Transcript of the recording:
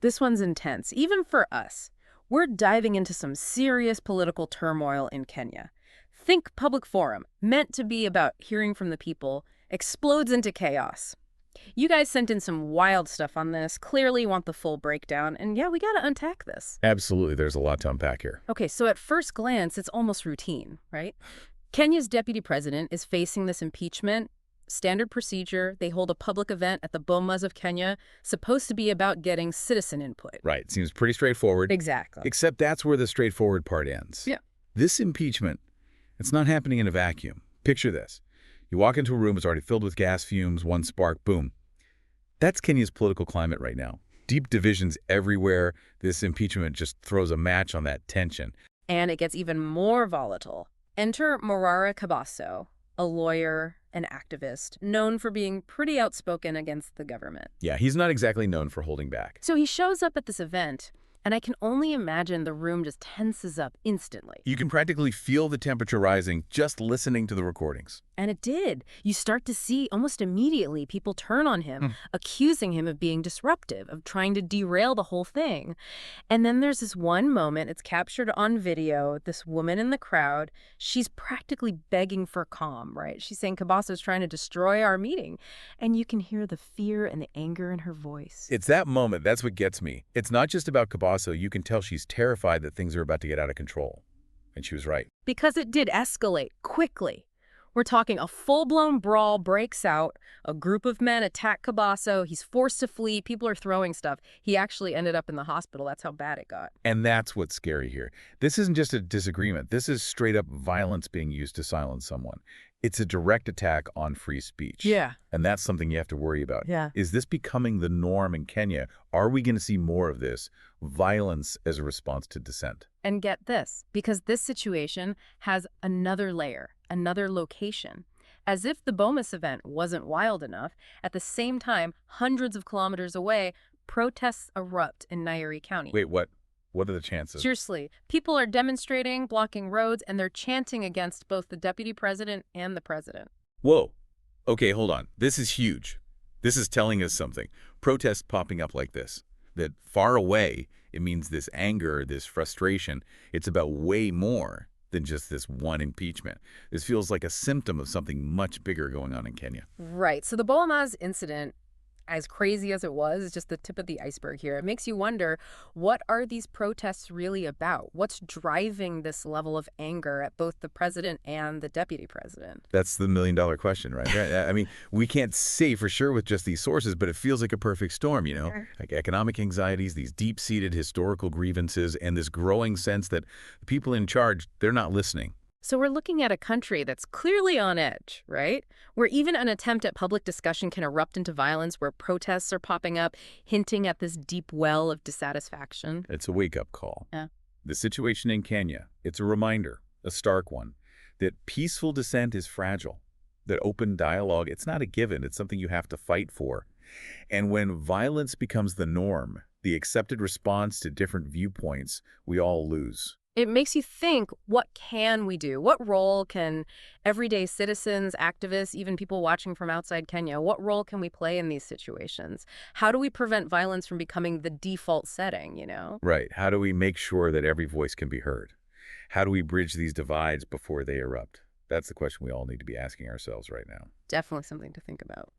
This one's intense, even for us. We're diving into some serious political turmoil in Kenya. Think public forum, meant to be about hearing from the people, explodes into chaos. You guys sent in some wild stuff on this, clearly want the full breakdown, and yeah, we gotta unpack this. Absolutely, there's a lot to unpack here. Okay, so at first glance, it's almost routine, right? Kenya's deputy president is facing this impeachment. Standard procedure, they hold a public event at the Bomas of Kenya, supposed to be about getting citizen input. Right, seems pretty straightforward. Exactly. Except that's where the straightforward part ends. Yeah. This impeachment, it's not happening in a vacuum. Picture this. You walk into a room, it's already filled with gas fumes, one spark, boom. That's Kenya's political climate right now. Deep divisions everywhere. This impeachment just throws a match on that tension. And it gets even more volatile. Enter Morara Kebaso, a lawyer, an activist, known for being pretty outspoken against the government. Yeah, he's not exactly known for holding back. So he shows up at this event, and I can only imagine the room just tenses up instantly. You can practically feel the temperature rising just listening to the recordings. And it did. You start to see almost immediately people turn on him, accusing him of being disruptive, of trying to derail the whole thing. And then there's this one moment, it's captured on video, this woman in the crowd, she's practically begging for calm, right? She's saying Kebaso's trying to destroy our meeting. And you can hear the fear and the anger in her voice. It's that moment, that's what gets me. It's not just about Kebaso, you can tell she's terrified that things are about to get out of control. And she was right. Because it did escalate quickly. We're talking a full-blown brawl breaks out. A group of men attack Kebaso. He's forced to flee. People are throwing stuff. He actually ended up in the hospital. That's how bad it got. And that's what's scary here. This isn't just a disagreement. This is straight-up violence being used to silence someone. It's a direct attack on free speech. Yeah. And that's something you have to worry about. Yeah. Is this becoming the norm in Kenya? Are we going to see more of this? Violence as a response to dissent. And get this, because this situation has another layer, another location. As if the Bomas event wasn't wild enough, at the same time, hundreds of kilometers away, protests erupt in Nyeri County. Wait, what? What are the chances? Seriously, people are demonstrating, blocking roads, and they're chanting against both the deputy president and the president. Whoa. Okay, hold on. This is huge. This is telling us something. Protests popping up like this. That far away, it means this anger, this frustration, it's about way more than just this one impeachment. This feels like a symptom of something much bigger going on in Kenya. Right. So the Bomas incident, as crazy as it was, is just the tip of the iceberg here. It makes you wonder, what are these protests really about? What's driving this level of anger at both the president and the deputy president? That's the million-dollar question, right? I mean, we can't say for sure with just these sources, but it feels like a perfect storm, you know? Like economic anxieties, these deep-seated historical grievances, and this growing sense that the people in charge, they're not listening. So we're looking at a country that's clearly on edge, right? Where even an attempt at public discussion can erupt into violence, where protests are popping up, hinting at this deep well of dissatisfaction. It's a wake-up call. Yeah. The situation in Kenya, it's a reminder, a stark one, that peaceful dissent is fragile, that open dialogue, it's not a given, it's something you have to fight for. And when violence becomes the norm, the accepted response to different viewpoints, we all lose. It makes you think, what can we do? What role can everyday citizens, activists, even people watching from outside Kenya, what role can we play in these situations? How do we prevent violence from becoming the default setting, you know? Right. How do we make sure that every voice can be heard? How do we bridge these divides before they erupt? That's the question we all need to be asking ourselves right now. Definitely something to think about.